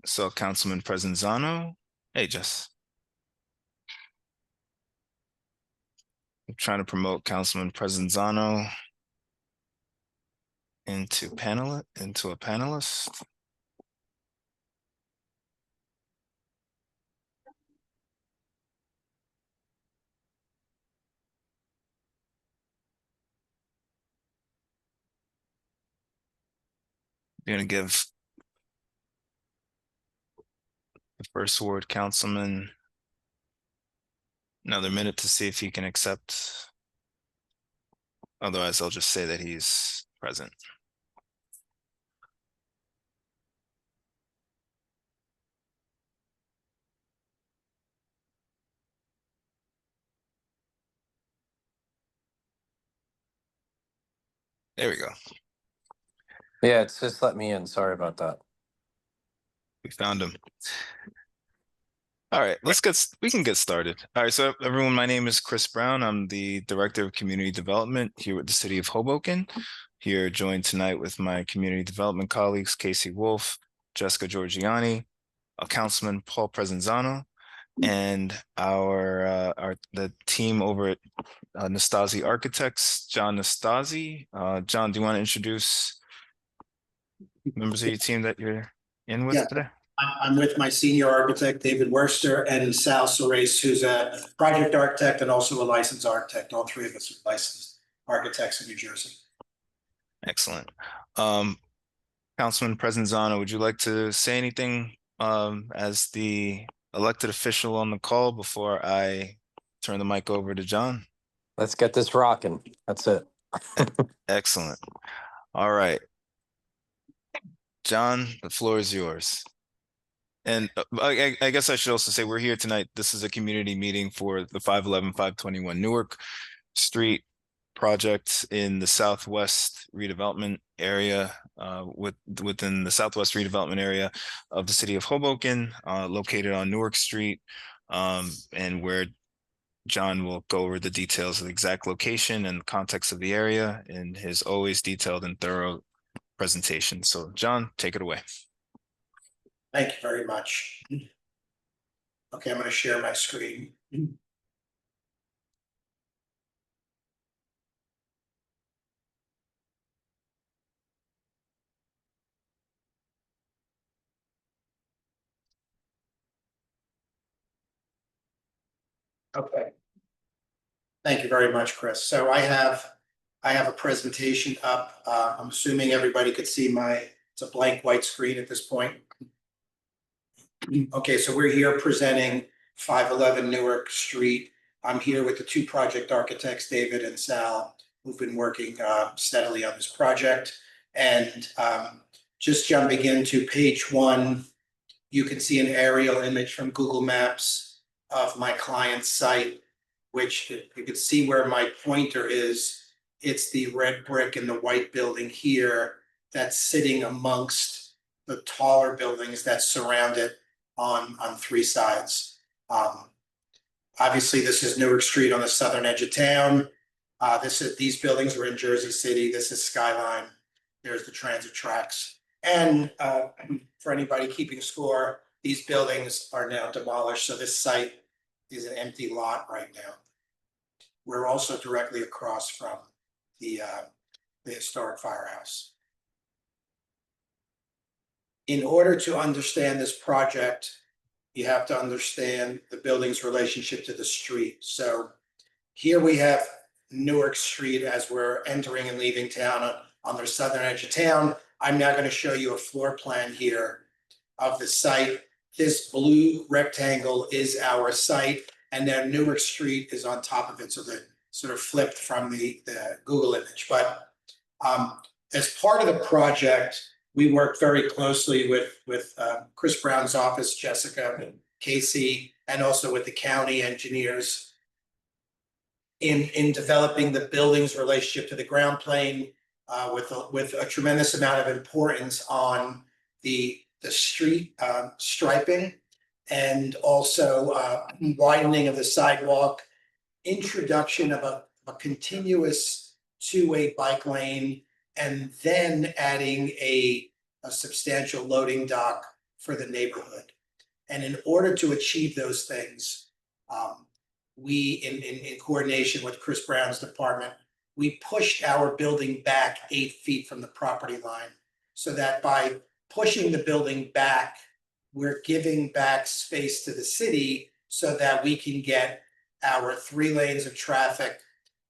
So Councilman Presenzano. Hey, Jess. I'm trying to promote Councilman Presenzano into a panelist. You're gonna give the first ward councilman another minute to see if he can accept. Otherwise, I'll just say that he's present. There we go. Yeah, it's just let me in. Sorry about that. We found him. All right, we can get started. All right, so everyone, my name is Chris Brown. I'm the Director of Community Development here with the City of Hoboken. Here joined tonight with my community development colleagues, Casey Wolf, Jessica Giorgiani, Councilman Paul Presenzano, and the team over at Nastasi Architects, John Nastasi. John, do you want to introduce members of your team that you're in with Yeah. today? I'm with my senior architect, David Worster, and Sal Sorace, who's a project architect and also a licensed architect. All three of us are licensed architects in New Jersey. Excellent. Councilman Presenzano, would you like to say anything as the elected official on the call before I turn the mic over to John? Let's get this rocking. That's it. Excellent. All right. John, the floor is yours. And I guess I should also say we're here tonight. This is a community meeting for the 511-521 Newark Street project in the Southwest redevelopment area, within the Southwest redevelopment area of the city of Hoboken, located on Newark Street, and where John will go over the details of the exact location and the context of the area in his always detailed and thorough presentation. So John, take it away. Thank you very much. Okay, I'm going to share my screen. Okay. Thank you very much, Chris. So I have a presentation up. I'm assuming everybody could see it's a blank white screen at this point. Okay, so we're here presenting 511 Newark Street. I'm here with the two project architects, David and Sal, who've been working steadily on this project. And just jumping into page 1, you can see an aerial image from Google Maps of my client's site, which you can see where my pointer is. It's the red brick and the white building here that's sitting amongst the taller buildings that surround it on 3 sides. Obviously, this is Newark Street on the southern edge of town. These buildings are in Jersey City. This is Skyline. There's the transit tracks. And for anybody keeping score, these buildings are now demolished. So this site is an empty lot right now. We're also directly across from the historic firehouse. In order to understand this project, you have to understand the building's relationship to the street. So here we have Newark Street as we're entering and leaving town on the southern edge of town. I'm now going to show you a floor plan here of the site. This blue rectangle is our site, and then Newark Street is on top of it. So the sort of flipped from the Google image. But as part of the project, we worked very closely with Chris Brown's office, Jessica, Casey, and also with the county engineers in developing the building's relationship to the ground plane, with a tremendous amount of importance on the street striping, and also widening of the sidewalk, introduction of a continuous 2-way bike lane, and then adding a substantial loading dock for the neighborhood. And in order to achieve those things, we, in coordination with Chris Brown's department, we pushed our building back 8 feet from the property line, so that by pushing the building back, we're giving back space to the city so that we can get our 3 lanes of traffic,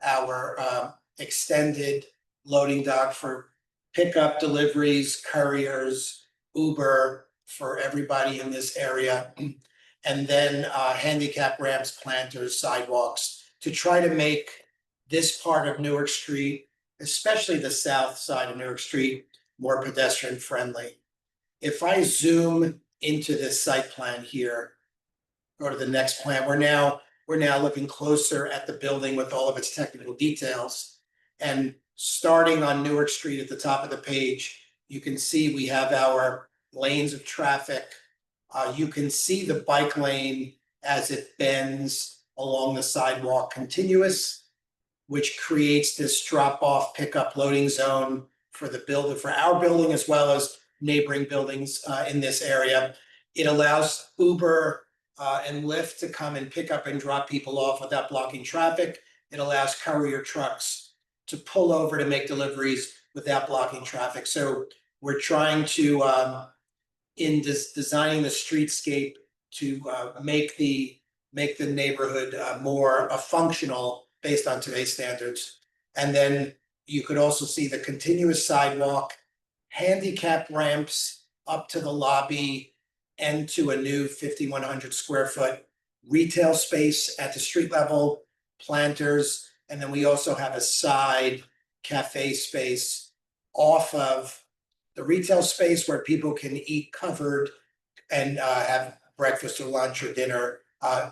our extended loading dock for pickup deliveries, couriers, Uber for everybody in this area, and then handicap ramps, planters, sidewalks, to try to make this part of Newark Street, especially the south side of Newark Street, more pedestrian friendly. If I zoom into this site plan here, go to the next plan, we're now looking closer at the building with all of its technical details. And starting on Newark Street at the top of the page, you can see we have our lanes of traffic. You can see the bike lane as it bends along the sidewalk continuous, which creates this drop-off pickup loading zone for the builder, for our building, as well as neighboring buildings in this area. It allows Uber and Lyft to come and pick up and drop people off without blocking traffic. It allows courier trucks to pull over to make deliveries without blocking traffic. So we're trying to, in designing the streetscape, to make the neighborhood more functional based on today's standards. And then you could also see the continuous sidewalk, handicap ramps up to the lobby, and to a new 5,100 square foot retail space at the street level, planters, and then we also have a side cafe space off of the retail space where people can eat covered and have breakfast or lunch or dinner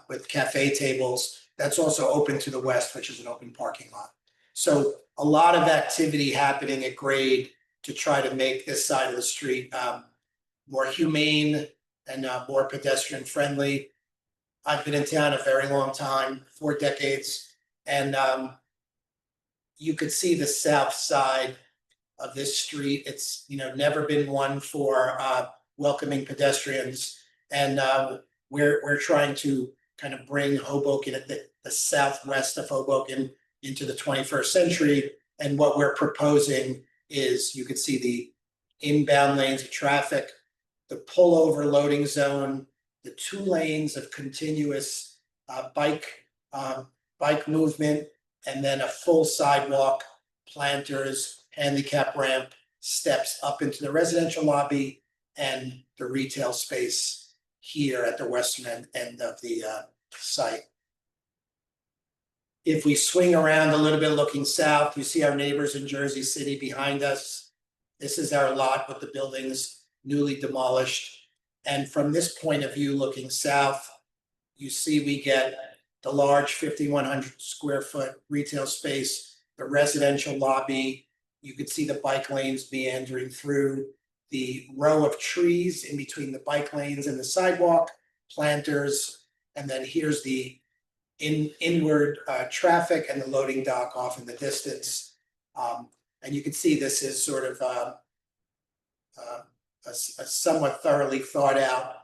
with cafe tables. That's also open to the west, which is an open parking lot. So a lot of activity happening at grade to try to make this side of the street more humane and more pedestrian friendly. I've been in town a very long time, 4 decades, and you could see the south side of this street. It's never been one for welcoming pedestrians, and we're trying to kind of bring Hoboken at the southwest of Hoboken into the 21st century. And what we're proposing is, you could see the inbound lanes of traffic, the pullover loading zone, the 2 lanes of continuous bike movement, and then a full sidewalk, planters, handicap ramp, steps up into the residential lobby and the retail space here at the western end of the site. If we swing around a little bit looking south, you see our neighbors in Jersey City behind us. This is our lot with the buildings newly demolished. And from this point of view looking south, you see we get the large 5,100 square foot retail space, the residential lobby. You could see the bike lanes meandering through, the row of trees in between the bike lanes and the sidewalk, planters, and then here's the inward traffic and the loading dock off in the distance. And you can see this is sort of a somewhat thoroughly thought out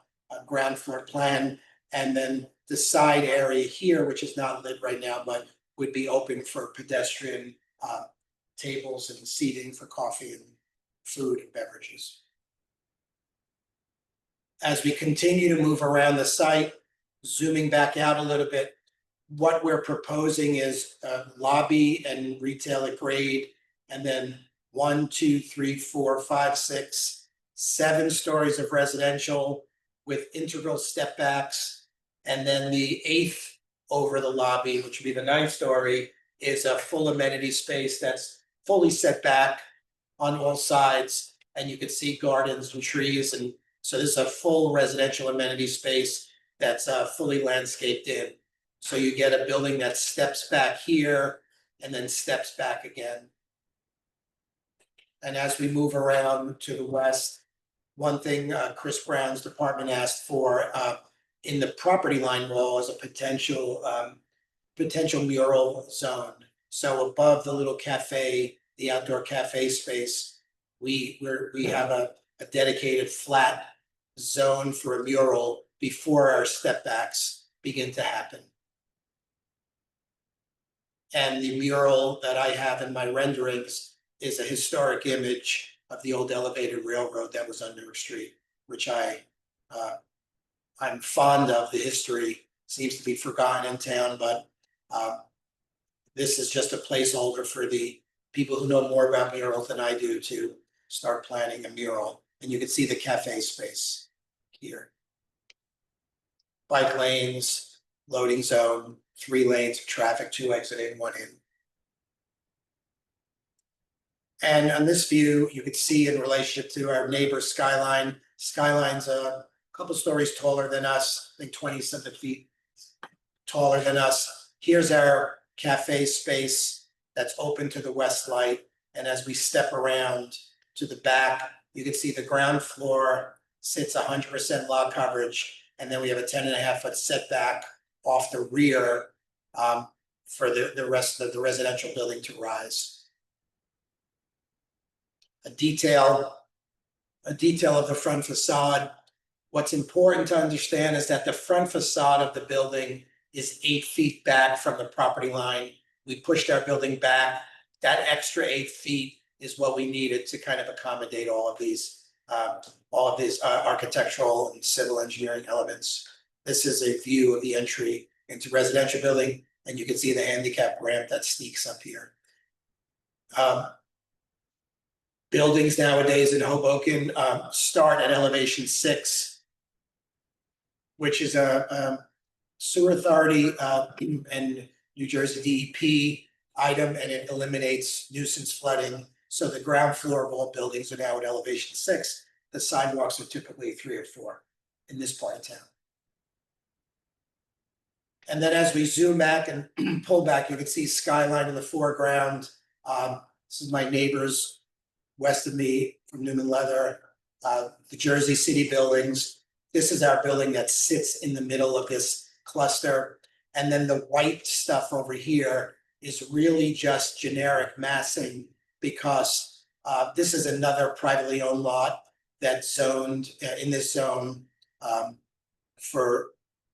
ground floor plan. And then the side area here, which is not lit right now, but would be open for pedestrian tables and seating for coffee and food and beverages. As we continue to move around the site, zooming back out a little bit, what we're proposing is lobby and retail at grade, and then 1, 2, 3, 4, 5, 6, 7 stories of residential with integral step backs. And then the 8th over the lobby, which would be the 9th story, is a full amenity space that's fully set back on all sides. And you can see gardens and trees. And so this is a full residential amenity space that's fully landscaped in. So you get a building that steps back here and then steps back again. And as we move around to the west, one thing Chris Brown's department asked for in the property line wall is a potential mural zone. So above the little cafe, the outdoor cafe space, we have a dedicated flat zone for a mural before our step backs begin to happen. And the mural that I have in my renderings is a historic image of the old elevated railroad that was on Newark Street, which I'm fond of. The history seems to be forgotten in town, but this is just a placeholder for the people who know more about murals than I do to start planning a mural. And you can see the cafe space here. Bike lanes, loading zone, 3 lanes of traffic, 2 exiting, 1 in. And on this view, you can see in relationship to our neighbor Skyline. Skyline's a couple stories taller than us, I think 27 feet taller than us. Here's our cafe space that's open to the west light. And as we step around to the back, you can see the ground floor sits 100% lot coverage. And then we have a 10.5-foot setback off the rear for the rest of the residential building to rise. A detail of the front facade. What's important to understand is that the front facade of the building is 8 feet back from the property line. We pushed our building back. That extra 8 feet is what we needed to kind of accommodate all of these architectural and civil engineering elements. This is a view of the entry into residential building, and you can see the handicap ramp that sneaks up here. Buildings nowadays in Hoboken start at elevation 6, which is a sewer authority and New Jersey DEP item, and it eliminates nuisance flooding. So the ground floor of all buildings are now at elevation 6. The sidewalks are typically 3 or 4 in this part of town. And then as we zoom back and pull back, you can see Skyline in the foreground. This is my neighbors west of me from Newman Leather, the Jersey City buildings. This is our building that sits in the middle of this cluster. And then the white stuff over here is really just generic massing, because this is another privately owned lot that's zoned in this zone for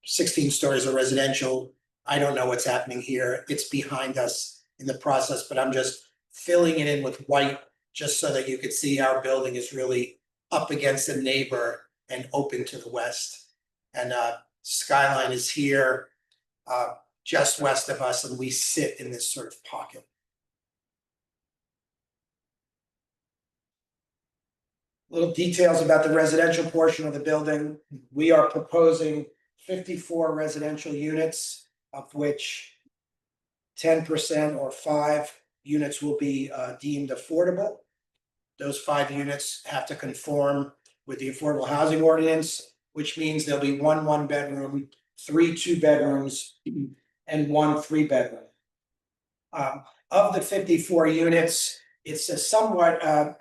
16 stories of residential. I don't know what's happening here. It's behind us in the process, but I'm just filling it in with white just so that you could see our building is really up against the neighbor and open to the west. And Skyline is here just west of us, and we sit in this sort of pocket. Little details about the residential portion of the building. We are proposing 54 residential units, of which 10% or 5 units will be deemed affordable. Those 5 units have to conform with the Affordable Housing Ordinance, which means there'll be 1 one-bedroom, 3 two-bedrooms, and 1 3-bedroom. Of the 54 units, it's a somewhat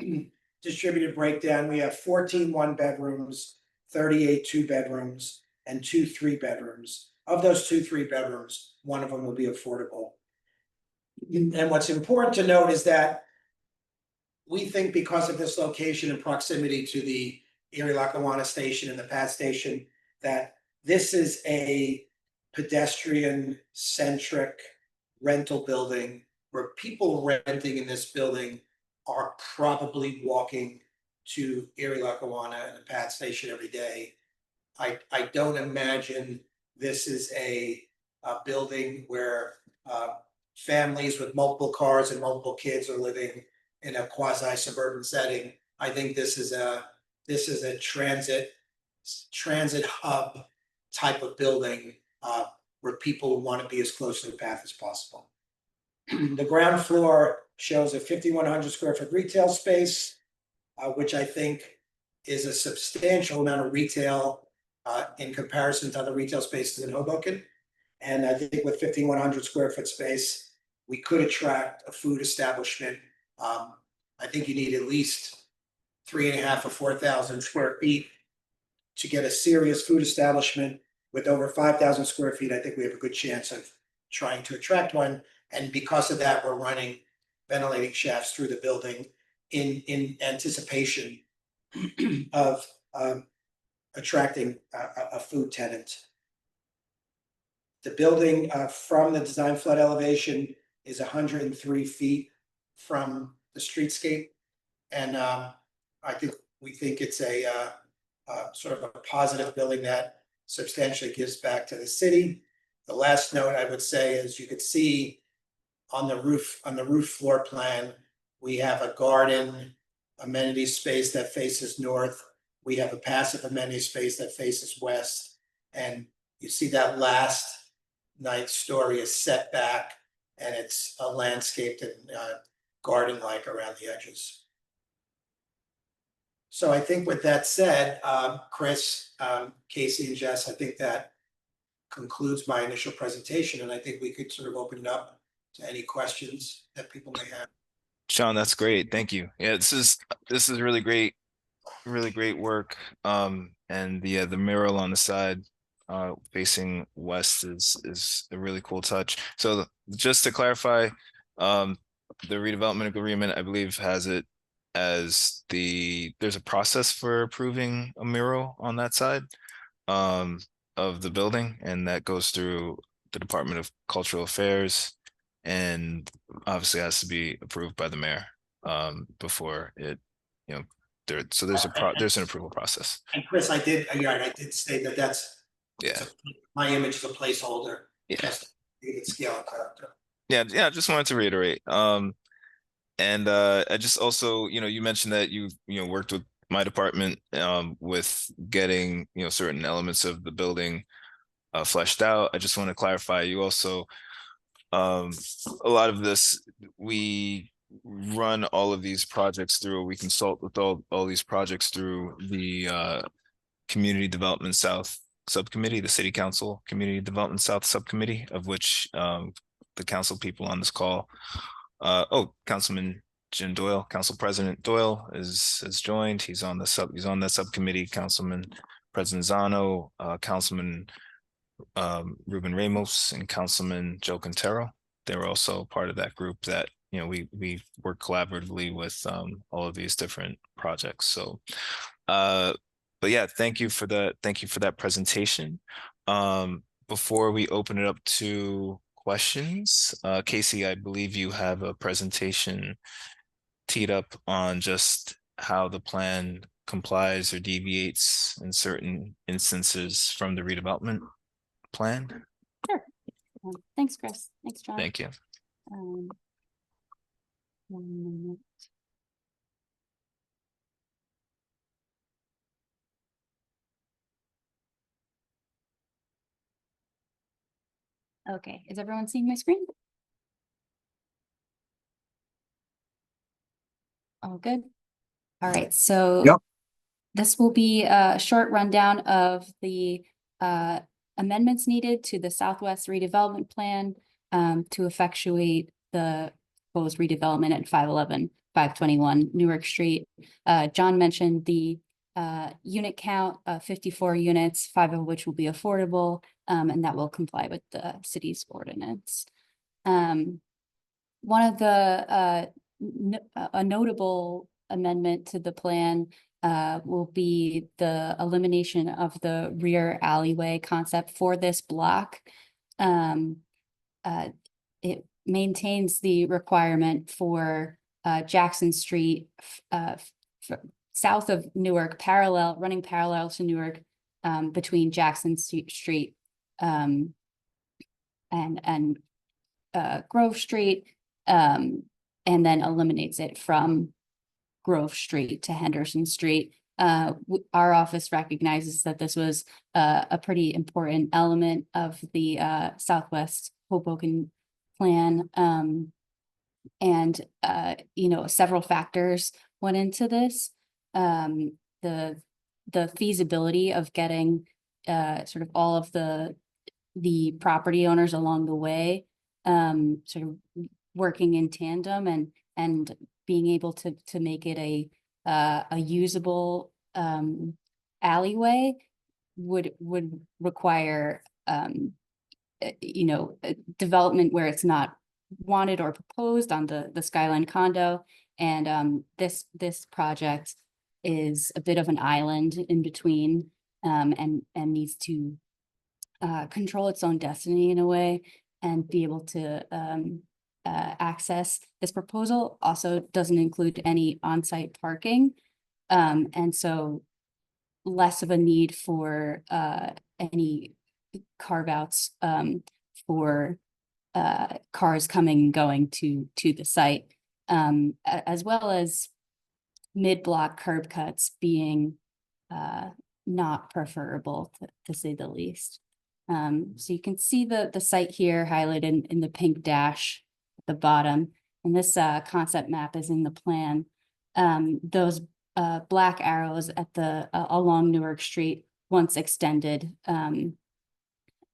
distributed breakdown. We have 14 one-bedrooms, 38 two-bedrooms, and 2 3-bedrooms. Of those 2 3-bedrooms, 1 of them will be affordable. And what's important to note is that we think, because of this location and proximity to the Erie-Lackawanna station and the PATH station, that this is a pedestrian-centric rental building where people renting in this building are probably walking to Erie-Lackawanna and the PATH station every day. I don't imagine this is a building where families with multiple cars and multiple kids are living in a quasi-suburban setting. I think this is a transit hub type of building where people want to be as close to the PATH as possible. The ground floor shows a 5,100 square foot retail space, which I think is a substantial amount of retail in comparison to other retail spaces in Hoboken. And I think with 5,100 square foot space, we could attract a food establishment. I think you need at least 3,500 or 4,000 square feet to get a serious food establishment. With over 5,000 square feet, I think we have a good chance of trying to attract one. And because of that, we're running ventilating shafts through the building in anticipation of attracting a food tenant. The building from the design flood elevation is 103 feet from the streetscape. And we think it's a sort of a positive building that substantially gives back to the city. The last note I would say is you could see on the roof floor plan, we have a garden amenity space that faces north. We have a passive amenity space that faces west. And you see that last ninth story is set back, and it's landscaped and garden-like around the edges. So I think with that said, Chris, Casey, and Jess, I think that concludes my initial presentation, and I think we could sort of open it up to any questions that people may have. Sean, that's great. Thank you. Yeah, this is really great work. And the mural on the side facing west is a really cool touch. So just to clarify, the redevelopment agreement, I believe, has it as there's a process for approving a mural on that side of the building, and that goes through the Department of Cultural Affairs, and obviously has to be approved by the mayor before it, so there's an approval process. And Chris, I did state that Yeah. My image is a placeholder. Yeah. Just you can scale and character. Yeah, just wanted to reiterate. And I just also, you mentioned that you worked with my department with getting, certain elements of the building fleshed out. I just want to clarify, you also, a lot of this, we run all of these projects through, we consult with all these projects through the Community Development South Subcommittee, the City Council Community Development South Subcommittee, of which the council people on this call, Councilman Jim Doyle, Council President Doyle has joined. He's on the subcommittee. Councilman President Zano, Councilman Ruben Ramos, and Councilman Joe Quintero. They were also part of that group that we work collaboratively with all of these different projects. So but yeah, thank you for that presentation. Before we open it up to questions, Casey, I believe you have a presentation teed up on just how the plan complies or deviates in certain instances from the redevelopment plan. Sure. Thanks, Chris. Thanks, John. Thank you. 1 minute. Okay, is everyone seeing my screen? All good? All right, so Yep. This will be a short rundown of the amendments needed to the Southwest redevelopment plan to effectuate the proposed redevelopment at 511, 521 Newark Street. John mentioned the unit count of 54 units, 5 of which will be affordable, and that will comply with the city's ordinance. One of the a notable amendment to the plan will be the elimination of the rear alleyway concept for this block. It maintains the requirement for Jackson Street south of Newark, running parallel to Newark, between Jackson Street and Grove Street, and then eliminates it from Grove Street to Henderson Street. Our office recognizes that this was a pretty important element of the Southwest Hoboken plan. And several factors went into this. The feasibility of getting sort of all of the property owners along the way sort of working in tandem and being able to make it a usable alleyway would require development where it's not wanted or proposed on the Skyline condo. And this project is a bit of an island in between and needs to control its own destiny in a way and be able to access. This proposal also doesn't include any on-site parking. And so less of a need for any carve-outs for cars coming and going to the site, as well as mid-block curb cuts being not preferable, to say the least. So you can see the site here highlighted in the pink dash at the bottom, and this concept map is in the plan. Those black arrows at the along Newark Street once extended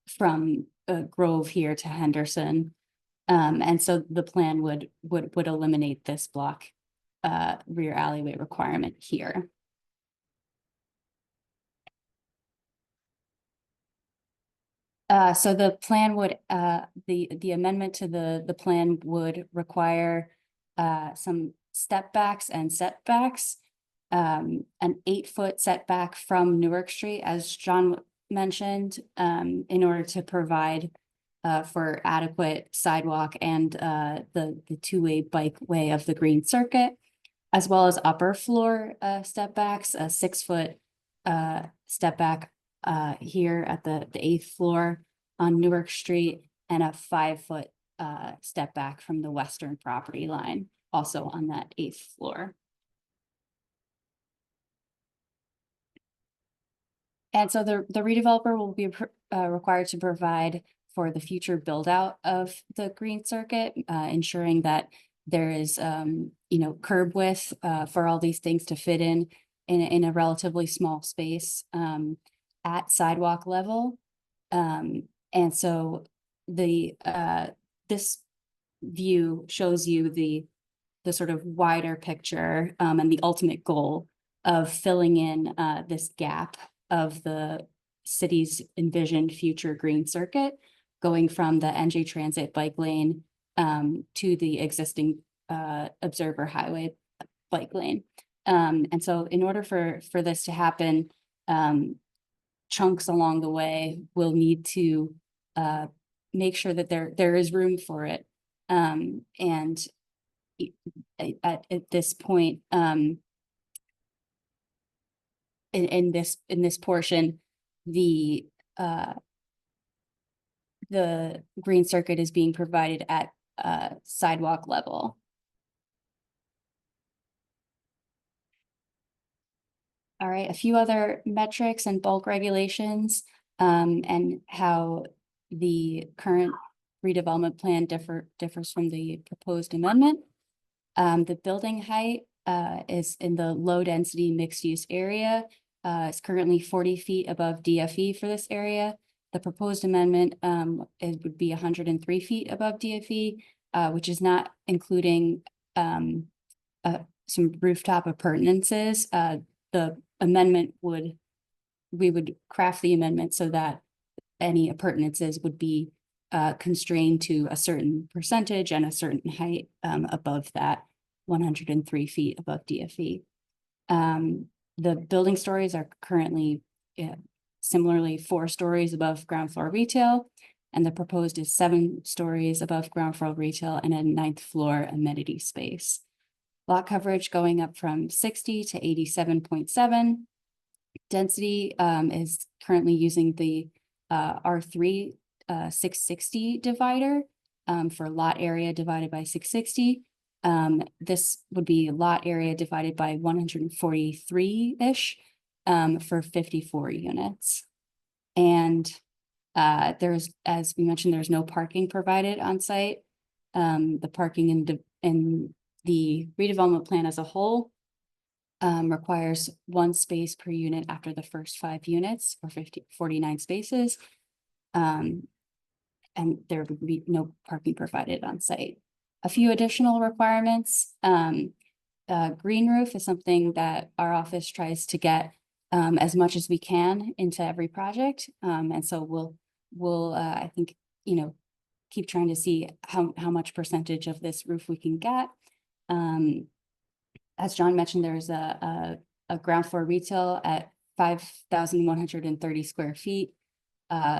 from Grove here to Henderson, and so the plan would eliminate this block rear alleyway requirement here. So the plan would, the amendment to the plan would require some step backs and setbacks. An 8-foot setback from Newark Street, as John mentioned, in order to provide for adequate sidewalk and the two-way bikeway of the Green Circuit, as well as upper floor step backs, a 6-foot step back here at the 8th floor on Newark Street, and a 5-foot step back from the western property line, also on that 8th floor. And so the redeveloper will be required to provide for the future build out of the Green Circuit, ensuring that there is curb width for all these things to fit in a relatively small space at sidewalk level. And so the this view shows you the sort of wider picture and the ultimate goal of filling in this gap of the city's envisioned future Green Circuit, going from the NJ Transit bike lane to the existing Observer Highway bike lane. And so in order for this to happen, chunks along the way will need to make sure that there is room for it. And at this point, in this portion, the Green Circuit is being provided at sidewalk level. All right, a few other metrics and bulk regulations and how the current redevelopment plan differs from the proposed amendment. The building height is in the low density mixed use area. It's currently 40 feet above DFE for this area. The proposed amendment it would be 103 feet above DFE, which is not including some rooftop appurtenances. The amendment we would craft the amendment so that any appurtenances would be constrained to a certain percentage and a certain height above that 103 feet above DFE. The building stories are currently similarly 4 stories above ground floor retail, and the proposed is 7 stories above ground floor retail and a 9th floor amenity space. Lot coverage going up from 60 to 87.7. Density is currently using the R3 660 divider for lot area divided by 660. This would be lot area divided by 143-ish for 54 units. And there's, as we mentioned, there's no parking provided on site. The parking in the redevelopment plan as a whole requires 1 space per unit after the first 5 units, or 49 spaces. And there would be no parking provided on site. A few additional requirements. Green roof is something that our office tries to get as much as we can into every project. And so we'll I think, keep trying to see how much percentage of this roof we can get. As John mentioned, there's a ground floor retail at 5,130 square feet.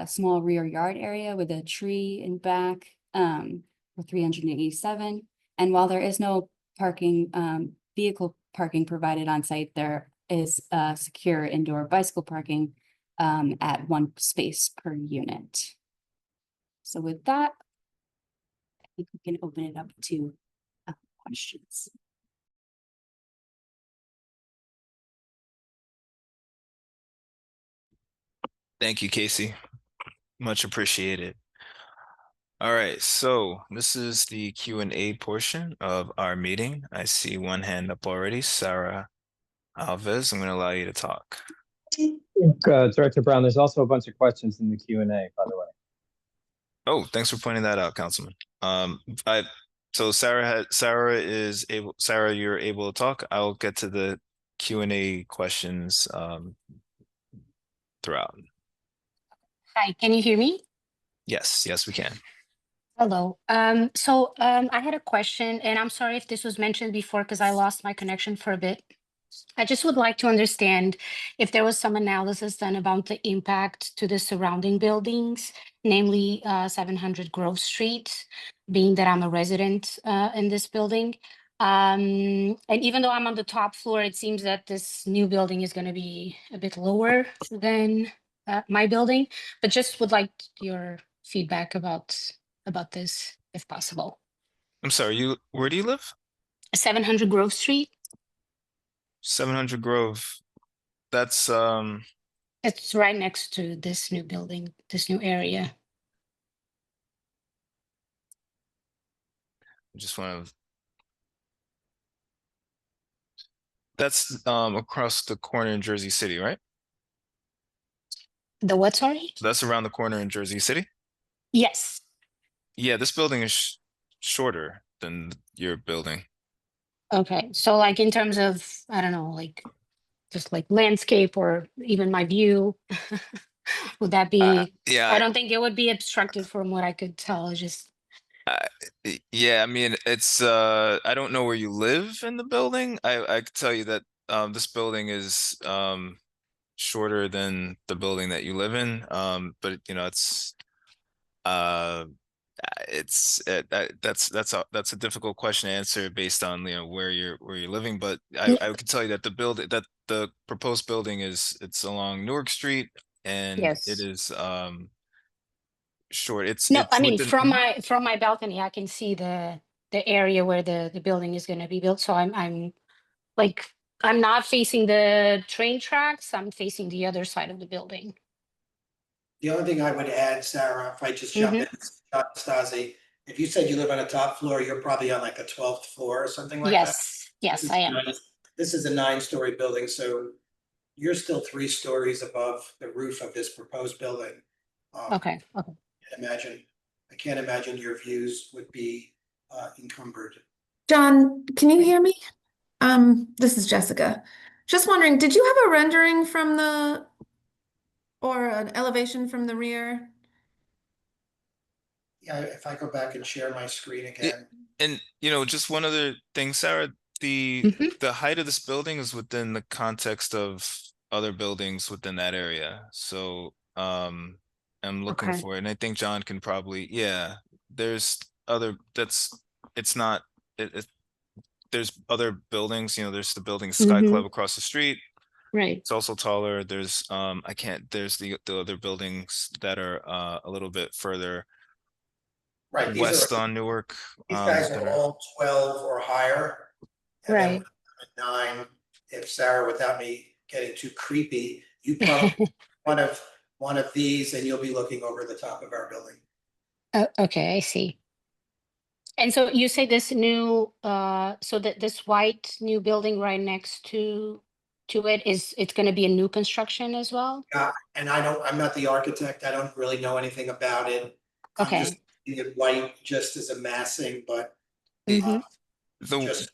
Small rear yard area with a tree in back, for 387. And while there is no parking, vehicle parking provided on site, there is secure indoor bicycle parking at 1 space per unit. So with that, I think we can open it up to questions. Thank you, Casey. Much appreciated. All right, so this is the Q&A portion of our meeting. I see one hand up already. Sarah Alves, I'm going to allow you to talk. Director Brown, there's also a bunch of questions in the Q&A, by the way. Oh, thanks for pointing that out, Councilman. So Sarah, you're able to talk. I'll get to the Q&A questions throughout. Hi, can you hear me? Yes, we can. Hello. I had a question, and I'm sorry if this was mentioned before because I lost my connection for a bit. I just would like to understand if there was some analysis done about the impact to the surrounding buildings, namely 700 Grove Street, being that I'm a resident in this building. And even though I'm on the top floor, it seems that this new building is going to be a bit lower than my building, but just would like your feedback about this, if possible. I'm sorry, where do you live? 700 Grove Street. 700 Grove. That's It's right next to this new building, this new area. just want to. That's across the corner in Jersey City, right? The what, sorry? That's around the corner in Jersey City. Yes. Yeah, this building is shorter than your building. Okay. So like in terms of, I don't know, like just like landscape or even my view, would that be, Yeah, I don't think it would be obstructed from what I could tell. Just yeah, I mean, it's I don't know where you live in the building. I could tell you that this building is shorter than the building that you live in. But you know, uh that's a difficult question to answer based on where you're living. But I could tell you that the proposed building it's along Newark Street, and it yes. is short. No, I It's mean within. from my balcony, I can see the area where the building is going to be built. So I'm like I'm not facing the train tracks. I'm facing the other side of the building. The only thing I would add, Sarah, if I just jump in, John Stasi, if you said you live on a top floor, you're probably on like a 12th floor or something like that. Yes, I am. This is a 9-story building, so you're still 3 stories above the roof of this proposed building. Okay. I can't imagine your views would be encumbered. John, can you hear me? This is Jessica. Just wondering, did you have a rendering from or an elevation from the rear? Yeah, if I go back and share my screen again. And just one other thing, Sarah, the Mhm. the height of this building is within the context of other buildings within that area. So I'm looking Okay. for it, and I think John can probably, yeah, there's other it's not there's other buildings, there's the building Sky Mhm. Club across the street. Right. It's also taller. There's there's the other buildings that are a little bit further Right, west on Newark. these guys that are are- all 12 or higher. And then Right. at 9, if Sarah, without me getting too creepy, you probably one of these and you'll be looking over the top of our building. Okay, I see. And so you say this new, so that this white new building right next to it it's going to be a new construction as well? And I'm not the architect. I don't really know anything about it. I'm just Okay. seeing it white just as a massing, but Mhm. the just, it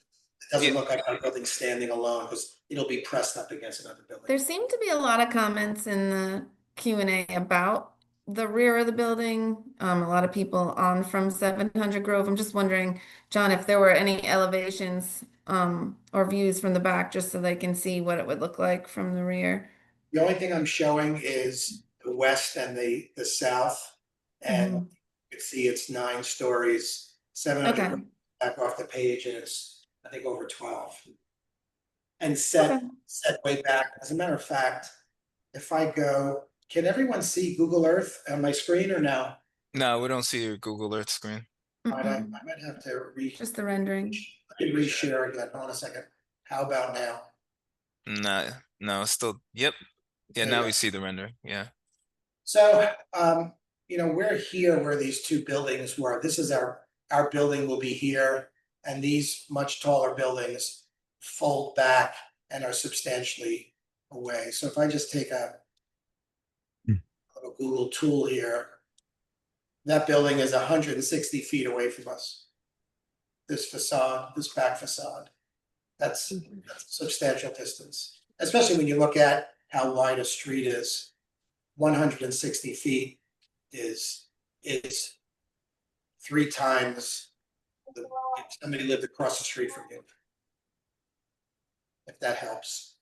doesn't yeah. look like our building's standing alone because it'll be pressed up against another building. There seemed to be a lot of comments in the Q&A about the rear of the building. A lot of people on from 700 Grove. I'm just wondering, John, if there were any elevations or views from the back, just so they can see what it would look like from the rear. The only thing I'm showing is the west and the south. And you can see it's 9 stories, 700 Okay. back off the page, and it's, I think, over 12. And Okay. set way back. As a matter of fact, if I go, can everyone see Google Earth on my screen or no? No, we don't see your Google Earth screen. I might have to Just the rendering. reshare again. Hold on a second. How about now? Nah, no, it's still, yep. Yeah, There now you we go. see the render. Yeah. So, we're here where these 2 buildings were. This is our building will be here, and these much taller buildings fold back and are substantially away. So if I just take a Google tool here, that building is 160 feet away from us. This facade, this back facade, that's a substantial distance, especially when you look at how wide a street is. 160 feet is 3 times if somebody lived across the street from you. If that helps.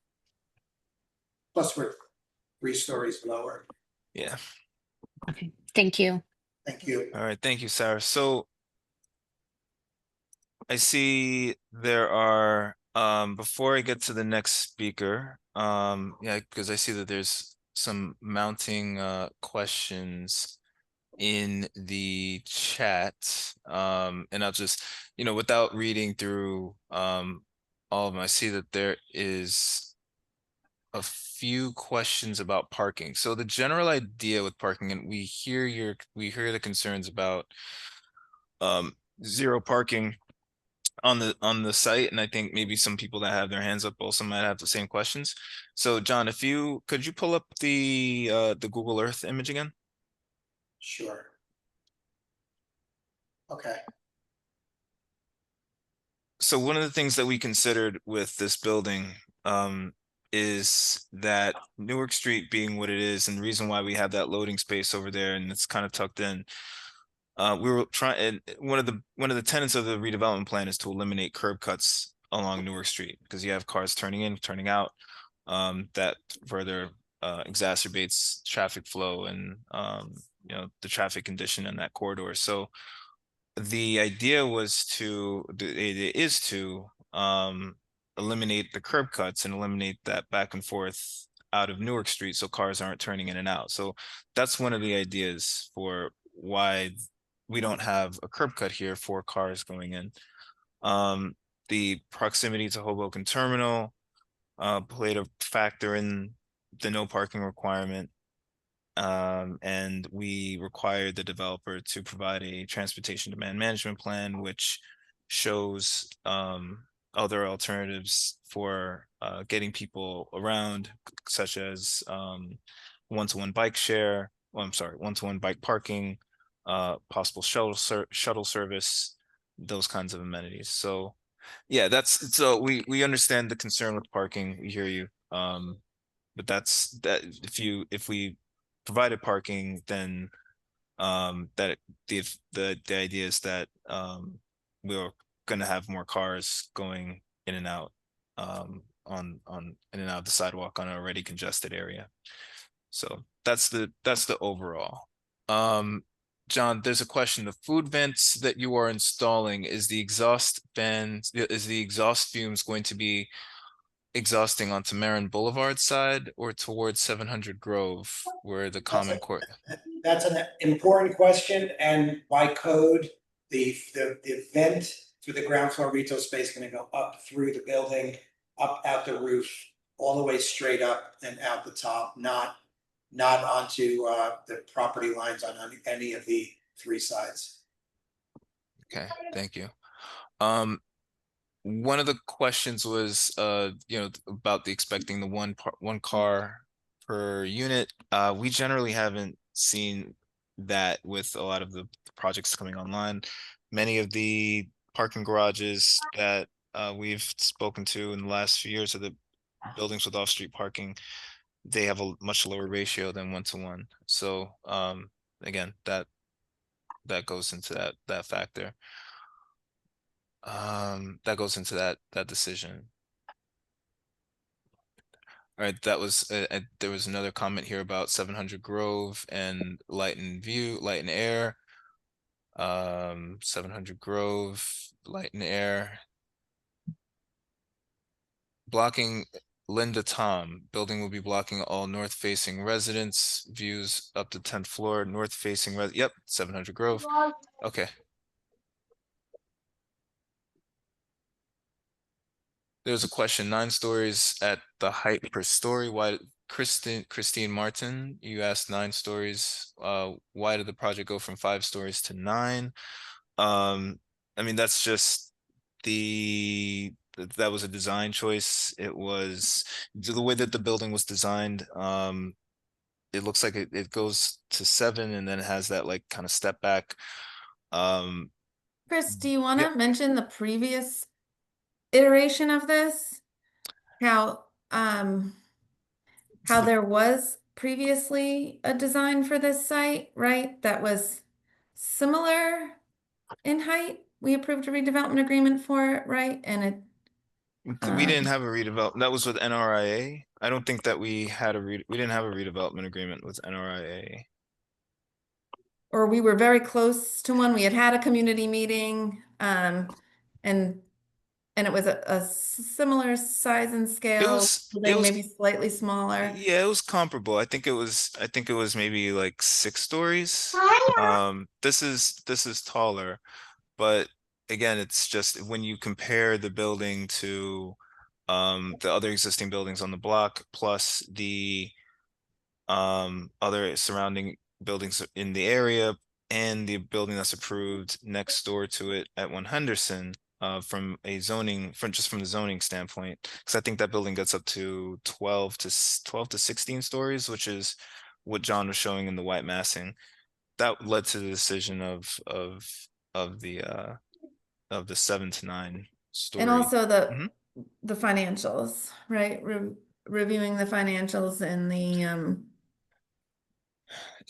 Plus, we're 3 stories lower. Yeah. Okay, thank you. Thank you. All right. Thank you, Sarah. So I see there are, before I get to the next speaker, yeah, because I see that there's some mounting questions in the chat. And I'll just, without reading through all of them, I see that there is a few questions about parking. So the general idea with parking, and we hear the concerns about zero parking on the site, and I think maybe some people that have their hands up also might have the same questions. So John, could you pull up the Google Earth image again? Sure. Okay. So one of the things that we considered with this building is that Newark Street being what it is, and the reason why we have that loading space over there and it's kind of tucked in. We were trying, and one of the tenets of the redevelopment plan is to eliminate curb cuts along Newark Street because you have cars turning in, turning out. That further exacerbates traffic flow and the traffic condition in that corridor. So the idea is to eliminate the curb cuts and eliminate that back and forth out of Newark Street so cars aren't turning in and out. So that's one of the ideas for why we don't have a curb cut here for cars going in. The proximity to Hoboken Terminal played a factor in the no parking requirement. And we required the developer to provide a transportation demand management plan, which shows other alternatives for getting people around, such as one-to-one bike share. Well, I'm sorry, one-to-one bike parking, possible shuttle service, those kinds of amenities. So yeah, so we understand the concern with parking. We hear you. But that's that if we provided parking, then that the idea is that we're going to have more cars going in and out on in and out of the sidewalk on an already congested area. So that's the overall. John, there's a question. The food vents that you are installing, is the exhaust fumes going to be exhausting onto Marin Boulevard side or towards 700 Grove, where the common court? That's an important question, and by code, the vent through the ground floor retail space is going to go up through the building, up out the roof, all the way straight up and out the top, not onto the property lines on any of the 3 sides. Okay, thank you. One of the questions was about expecting the one car per unit. We generally haven't seen that with a lot of the projects coming online. Many of the parking garages that we've spoken to in the last few years, of the buildings with off-street parking, they have a much lower ratio than 1-to-1. So again, that goes into that factor. That goes into that decision. All right, that was there was another comment here about 700 Grove and light and air. 700 Grove, light and air. Blocking Linda Tom, building will be blocking all north facing residents, views up to 10th floor, north facing yep, 700 Grove. Okay. There's a question, 9 stories at the height per story. Why, Christine Martin, you asked 9 stories. Why did the project go from 5 stories to 9? I mean, that's just that was a design choice. It was the way that the building was designed. It looks like it goes to 7 and then it has that like kind of step back. Chris, do you want Yeah. to mention the previous iteration of this? How there was previously a design for this site, right? That was similar in height. We approved a redevelopment agreement for it, right? And it, We didn't have a redevelopment. That was with NRIA. I don't think that we didn't have a redevelopment agreement with NRIA. or we were very close to one. We had had a community meeting, and it was a similar size and It scale, was building, maybe slightly smaller. yeah, it was comparable. I think it was maybe like 6 stories. This is taller, but again, it's just when you compare the building to the other existing buildings on the block plus the other surrounding buildings in the area and the building that's approved next door to it at 1 Henderson, from the zoning standpoint, because I think that building gets up to 12 to 16 stories, which is what John was showing in the white massing. That led to the decision of the 7 to 9 story. And also Mhm. the financials, right? Reviewing the financials and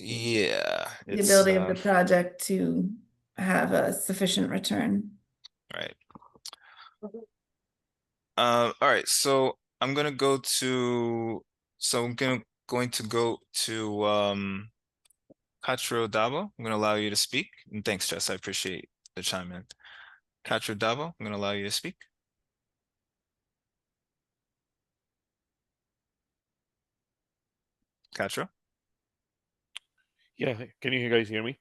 Yeah, the it's ability of the project to have a sufficient return. right. All right, so I'm gonna go to going to go to Katro Dabo. I'm gonna allow you to speak. And thanks, Jess. I appreciate the chime in. Katro Dabo, I'm gonna allow you to speak. Katro? Yeah, can you guys hear me?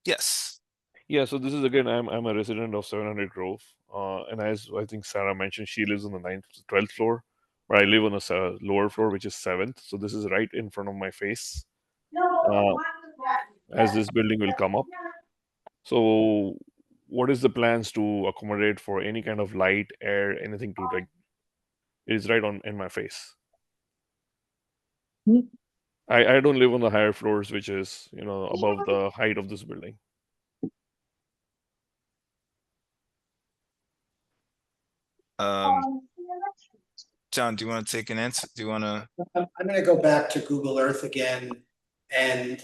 Yes. Yeah, so this is again, I'm a resident of 700 Grove, and as I think Sarah mentioned, she lives on the 12th floor, where I live on the lower floor, which is 7th. So this is right in front of my face, as this building will come up. So, what is the plans to accommodate for any kind of light, air, anything to like? It is right on in my face. I don't live on the higher floors, which is above the height of this building. John, do you want to take an answer? Do you want to? I'm gonna go back to Google Earth again, and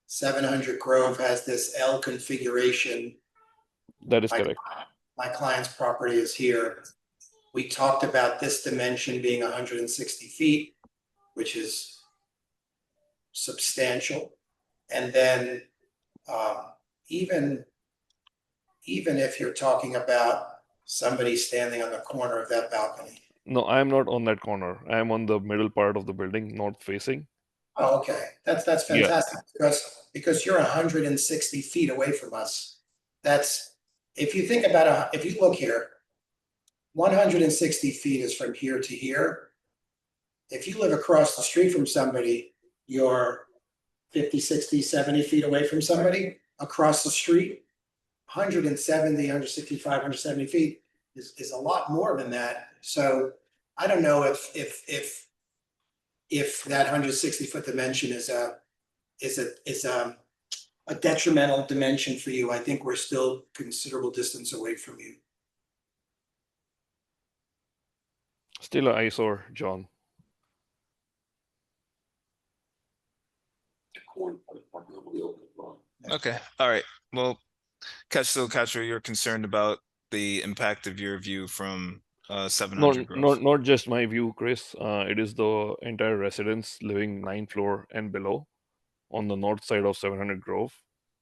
700 Grove has this L configuration. That is My- correct. My client's property is here. We talked about this dimension being 160 feet, which is substantial. And then even if you're talking about somebody standing on the corner of that balcony. No, I'm not on that corner. I'm on the middle part of the building, north facing. Oh, okay, that's Yeah. fantastic, because you're 160 feet away from us. That's, if you think about if you look here, 160 feet is from here to here. If you live across the street from somebody, you're 50, 60, 70 feet away from somebody across the street. 170, 165, 170 feet is a lot more than that. So I don't know if that 160-foot dimension is a detrimental dimension for you. I think we're still considerable distance away from you. Still an eyesore, John. Okay. All right. Well, Katro, you're concerned about the impact of your view from Not 700 Grove. not just my view, Chris. It is the entire residents living 9th floor and below on the north side of 700 Grove.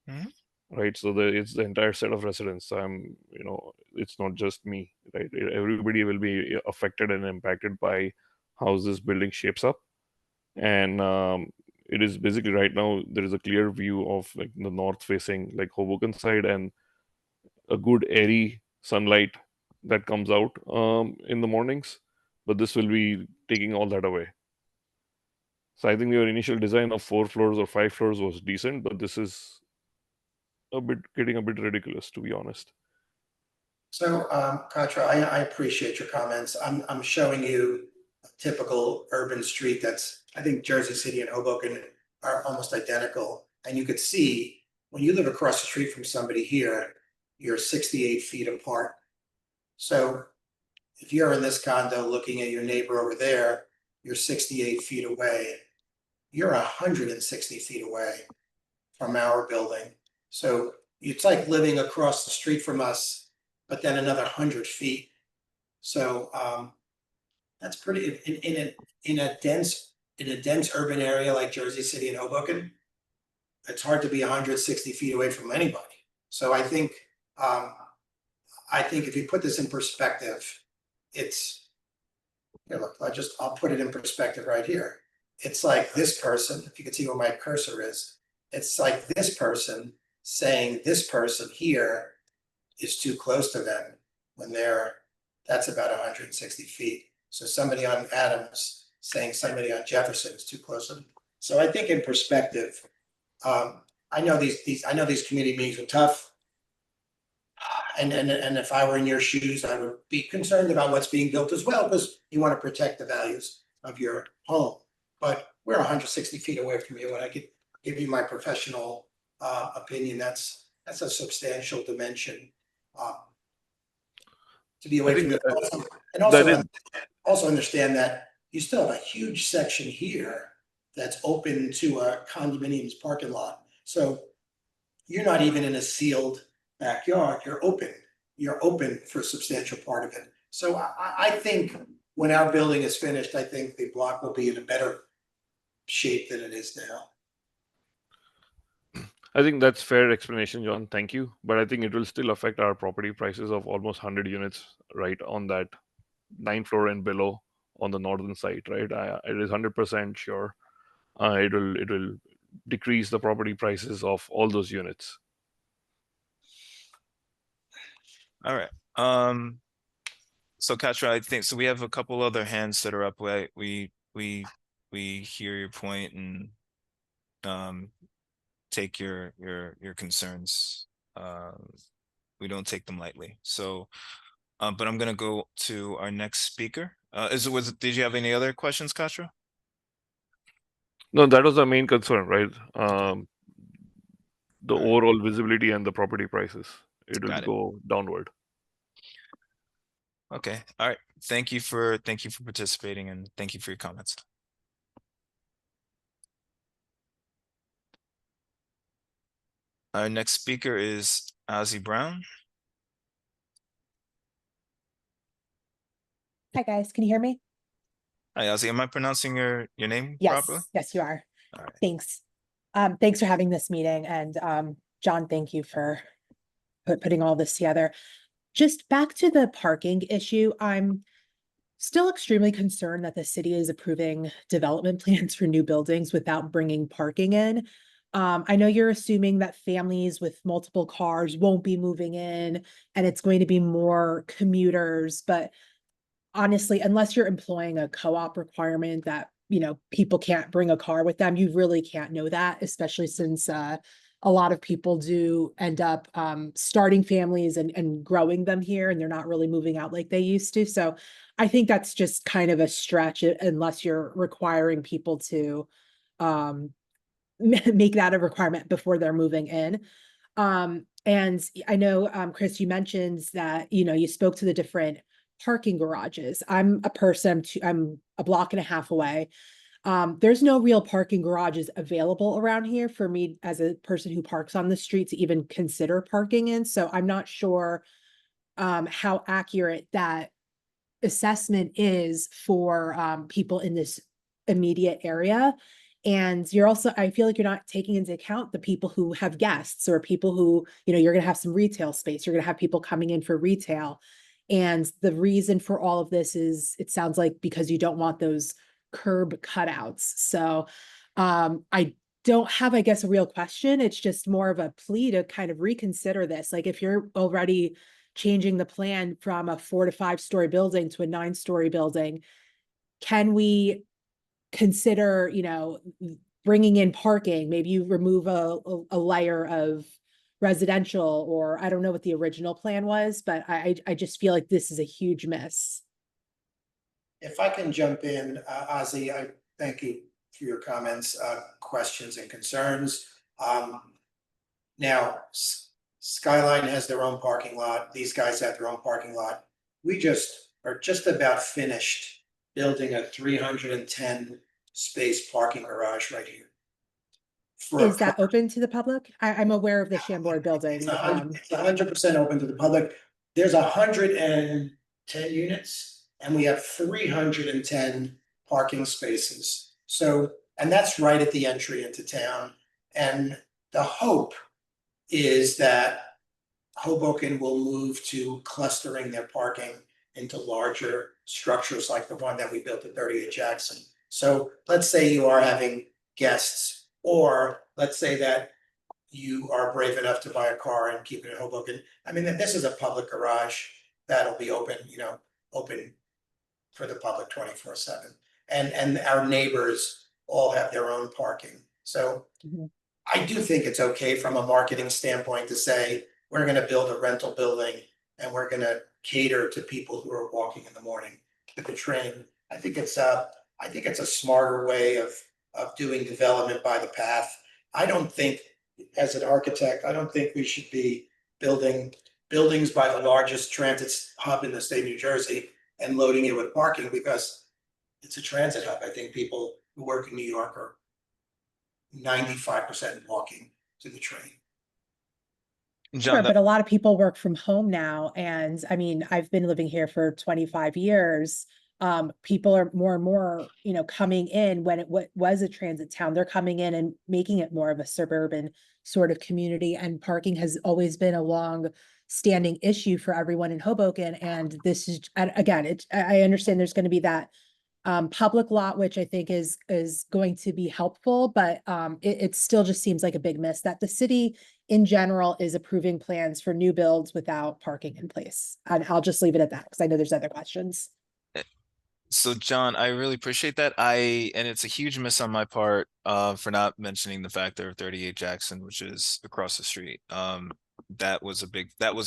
Mhm. Right, so it's the entire set of residents. It's not just me, right? Everybody will be affected and impacted by how this building shapes up. And it is basically right now there is a clear view of like the north facing like Hoboken side and a good airy sunlight that comes out in the mornings, but this will be taking all that away. So I think your initial design of 4 floors or 5 floors was decent, but this is getting a bit ridiculous, to be honest. So, Contra, I appreciate your comments. I'm showing you a typical urban street that's, I think Jersey City and Hoboken are almost identical. And you could see, when you live across the street from somebody here, you're 68 feet apart. So if you're in this condo looking at your neighbor over there, you're 68 feet away. You're 160 feet away from our building. So it's like living across the street from us, but then another 100 feet. So that's pretty in a dense urban area like Jersey City and Hoboken. It's hard to be 160 feet away from anybody. So I think if you put this in perspective, it's, here, look, I'll put it in perspective right here. It's like this person, if you can see where my cursor is, it's like this person saying this person here is too close to them when that's about 160 feet. So somebody on Adams saying somebody on Jefferson is too close to them. So I think in perspective, I know these committee meetings are tough. And if I were in your shoes, I would be concerned about what's being built as well, because you want to protect the values of your home. But we're 160 feet away from you, and I could give you my professional opinion. That's a substantial dimension to be away from you. And also understand that you still have a huge section here that's open to a condominiums parking lot. So you're not even in a sealed backyard. You're open for a substantial part of it. So I think when our building is finished, I think the block will be in a better shape than it is now. I think that's fair explanation, John. Thank you. But I think it will still affect our property prices of almost 100 units, right, on that 9th floor and below on the northern side, right? It is 100% sure. It will decrease the property prices of all those units. All right. So Katra, I think so. We have a couple other hands that are up. We hear your point and take your concerns. We don't take them lightly. So, but I'm gonna go to our next speaker. Did you have any other questions, Katra? No, that was the main concern, right? The overall visibility and the property prices. It will go downward. Okay. All right. Thank you for participating, and thank you for your comments. Our next speaker is Ozzy Brown. Hi guys, can you hear me? Hi, Ozzy. Am I pronouncing your name properly? Yes, you are. All right. Thanks. Thanks for having this meeting, and John, thank you for putting all this together. Just back to the parking issue, I'm still extremely concerned that the city is approving development plans for new buildings without bringing parking in. I know you're assuming that families with multiple cars won't be moving in and it's going to be more commuters, but honestly, unless you're employing a co-op requirement that, people can't bring a car with them, you really can't know that, especially since a lot of people do end up starting families and growing them here, and they're not really moving out like they used to. So I think that's just kind of a stretch unless you're requiring people to make that a requirement before they're moving in. And I know, Chris, you mentioned that, you spoke to the different parking garages. I'm a block and a half away. There's no real parking garages available around here for me as a person who parks on the street to even consider parking in. So I'm not sure how accurate that assessment is for people in this immediate area. And you're also, I feel like you're not taking into account the people who have guests or people who, you're going to have some retail space. You're going to have people coming in for retail. And the reason for all of this is, it sounds like because you don't want those curb cutouts. So I don't have, I guess, a real question. It's just more of a plea to kind of reconsider this. Like if you're already changing the plan from a 4 to 5 story building to a 9-story building, can we consider, bringing in parking? Maybe you remove a layer of residential, or I don't know what the original plan was, but I just feel like this is a huge miss. If I can jump in, Ozzy, I thank you for your comments, questions and concerns. Now, Skyline has their own parking lot. These guys have their own parking lot. We just are just about finished building a 310 space parking garage right here. Is that open to the public? I'm aware of the Chambord building. It's 100% open to the public. There's 110 units and we have 310 parking spaces. So, and that's right at the entry into town. And the hope is that Hoboken will move to clustering their parking into larger structures like the one that we built at 38 Jackson. So let's say you are having guests, or let's say that you are brave enough to buy a car and keep it in Hoboken. I mean, this is a public garage that'll be open, open for the public 24/7. And our neighbors all have their own parking. So I do think it's okay from a marketing standpoint to say, we're gonna build a rental building and we're gonna cater to people who are walking in the morning with the train. I think it's a smarter way of doing development by the path. I don't think, as an architect, I don't think we should be building buildings by the largest transit hub in the state of New Jersey and loading it with parking because it's a transit hub. I think people who work in New York are 95% walking to the train. Sure, but a lot of people work from home now. And I mean, I've been living here for 25 years. People are more and more, coming in when it was a transit town. They're coming in and making it more of a suburban sort of community. And parking has always been a long standing issue for everyone in Hoboken. And this is, again, I understand there's going to be that public lot, which I think is going to be helpful, but it still just seems like a big miss that the city in general is approving plans for new builds without parking in place. And I'll just leave it at that because I know there's other questions. So John, I really appreciate that. And it's a huge miss on my part for not mentioning the fact there of 38 Jackson, which is across the street. That was a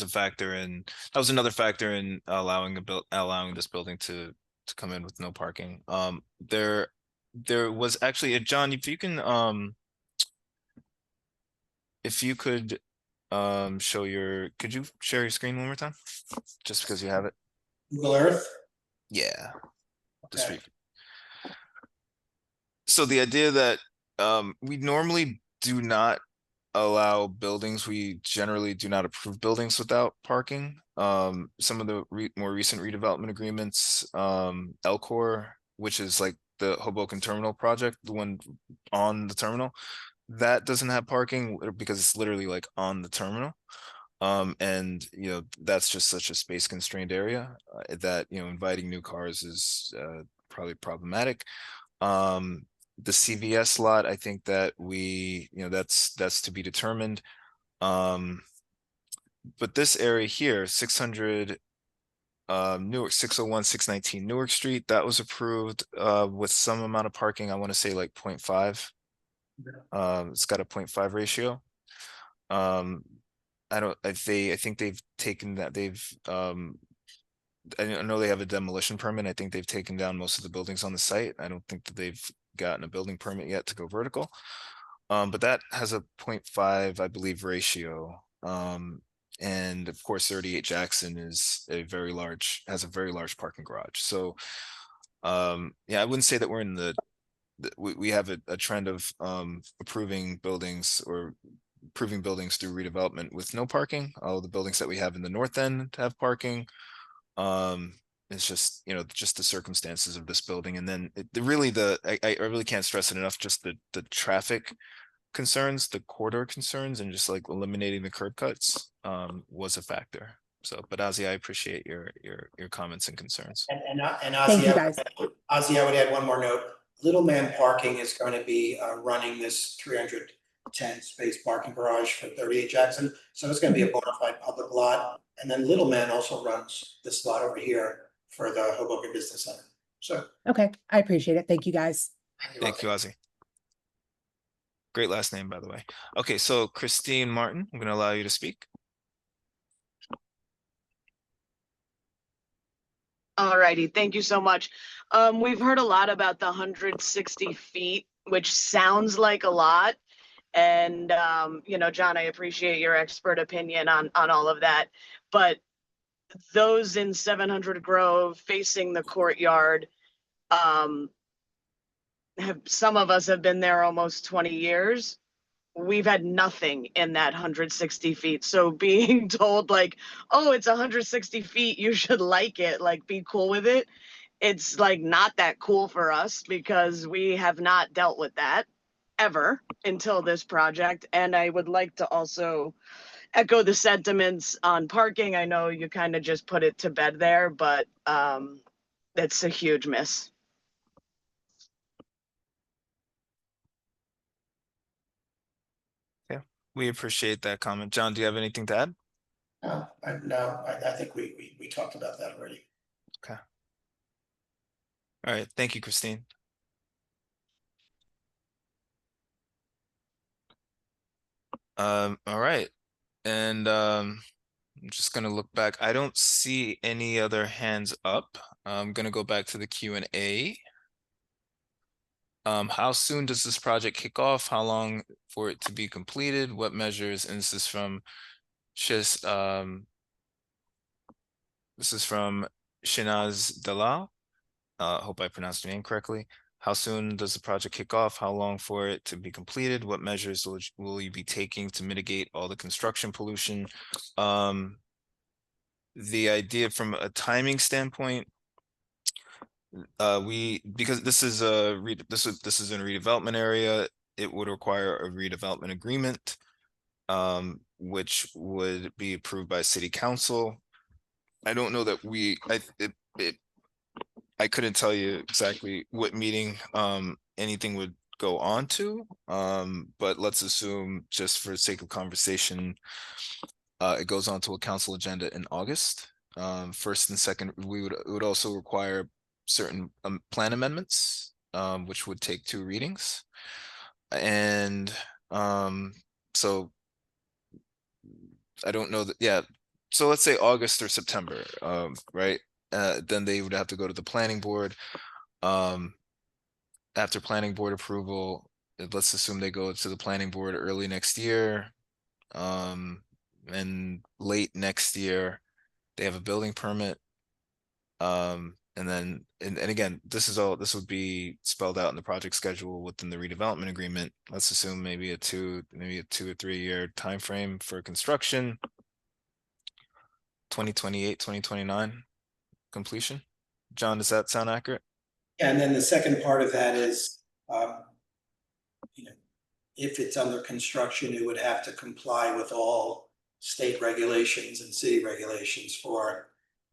factor in, that was another factor in allowing this building to come in with no parking. There was actually, John, if you can could you share your screen one more time? Just because you have it. Google Earth? Yeah. Okay. So the idea that we normally do not allow buildings, we generally do not approve buildings without parking. Some of the more recent redevelopment agreements, Elcor, which is like the Hoboken Terminal project, the one on the terminal, that doesn't have parking because it's literally like on the terminal. And that's just such a space constrained area that inviting new cars is probably problematic. The CVS lot, I think that that's to be determined. But this area here, 600 Newark, 601 619 Newark Street, that was approved with some amount of parking. I want to say like 0.5. It's got a 0.5 ratio. I think they've taken that, I know they have a demolition permit. I think they've taken down most of the buildings on the site. I don't think that they've gotten a building permit yet to go vertical. But that has a 0.5, I believe, ratio. And of course, 38 Jackson is has a very large parking garage. So yeah, I wouldn't say that we're in we have a trend of approving buildings through redevelopment with no parking. All the buildings that we have in the north end have parking. It's just, you know, just the circumstances of this building. And then I really can't stress it enough, just the traffic concerns, the corridor concerns, and just like eliminating the curb cuts was a factor. So, but Ozzy, I appreciate your comments and concerns. And Thank you, Ozzy, guys. Ozzy, I would add one more note. Little Man Parking is going to be running this 310 space parking garage for 38 Jackson. So it's going to be a bona fide public lot. And then Little Man also runs this lot over here for the Hoboken Business Center. So Okay, I appreciate it. Thank you, guys. Thank you, Ozzy. Great last name, by the way. Okay, so Christine Martin, I'm going to allow you to speak. Alrighty, thank you so much. We've heard a lot about the 160 feet, which sounds like a lot. And you know, John, I appreciate your expert opinion on all of that. But those in 700 Grove facing the courtyard, some of us have been there almost 20 years. We've had nothing in that 160 feet. So being told like, oh, it's 160 feet, you should like it, like be cool with it. It's like not that cool for us because we have not dealt with that ever until this project. And I would like to also echo the sentiments on parking. I know you kind of just put it to bed there, but that's a huge miss. We appreciate that comment. John, do you have anything to add? I think we talked about that already. Okay. All right. Thank you, Christine. All right. And I'm just gonna look back. I don't see any other hands up. I'm gonna go back to the Q&A. How soon does this project kick off? How long for it to be completed? What measures? And this is from Shinaz Dalal. Hope I pronounced your name correctly. How soon does the project kick off? How long for it to be completed? What measures will you be taking to mitigate all the construction pollution? The idea from a timing standpoint, because this is a this is in a redevelopment area, it would require a redevelopment agreement, which would be approved by city council. I don't know that I couldn't tell you exactly what meeting anything would go on to, but let's assume, just for sake of conversation, it goes on to a council agenda in August. First and second, it would also require certain plan amendments, which would take 2 readings. And so I don't know that, yeah. So let's say August or September, right? Then they would have to go to the planning board. After planning board approval, let's assume they go to the planning board early next year. And late next year, they have a building permit. And then, and again, this would be spelled out in the project schedule within the redevelopment agreement. Let's assume maybe a 2 or 3 year time frame for construction. 2028, 2029 completion. John, does that sound accurate? And then the second part of that is, you know, if it's under construction, it would have to comply with all state regulations and city regulations for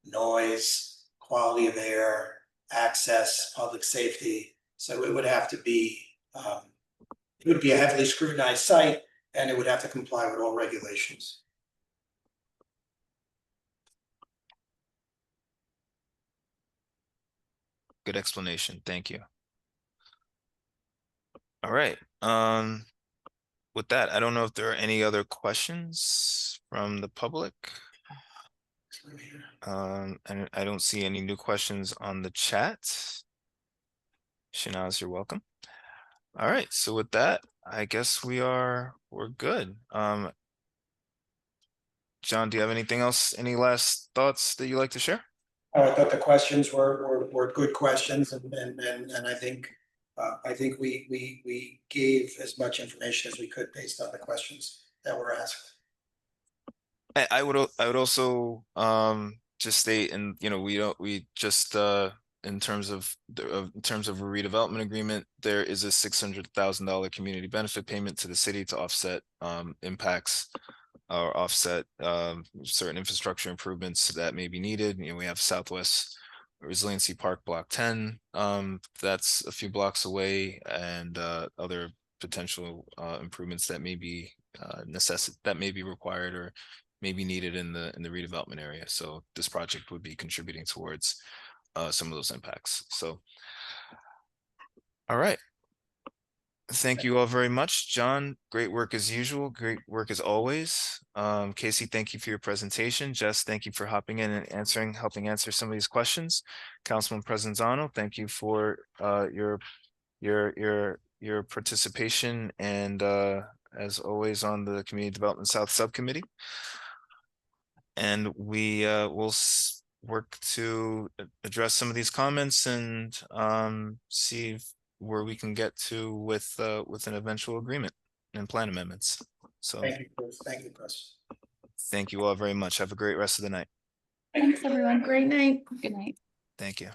noise, quality of air, access, public safety. So it would have to be, it would be a heavily scrutinized site, and it would have to comply with all regulations. Good explanation. Thank you. All right. With that, I don't know if there are any other questions from the public. And I don't see any new questions on the chat. Shinaz, you're welcome. All right. So with that, I guess we're good. John, do you have anything else? Any last thoughts that you'd like to share? I thought the questions were good questions, and I think we gave as much information as we could based on the questions that were asked. I would also just state, and we just in terms of in terms of a redevelopment agreement, there is a $600,000 community benefit payment to the city to offset impacts or offset certain infrastructure improvements that may be needed. We have Southwest Resiliency Park Block 10, that's a few blocks away, and other potential improvements that may be that may be required or may be needed in the redevelopment area. So this project would be contributing towards some of those impacts. So, all right. Thank you all very much. John, great work as usual. Great work as always. Casey, thank you for your presentation. Jess, thank you for hopping in and helping answer some of these questions. Councilman Presenzano, thank you for your participation and as always on the Community Development South Subcommittee. And we will work to address some of these comments and see where we can get to with an eventual agreement and plan amendments. So Thank you, Chris. Thank you, Chris. thank you all very much. Have a great rest of the night. Thanks, everyone. Great night. Good night. Thank you.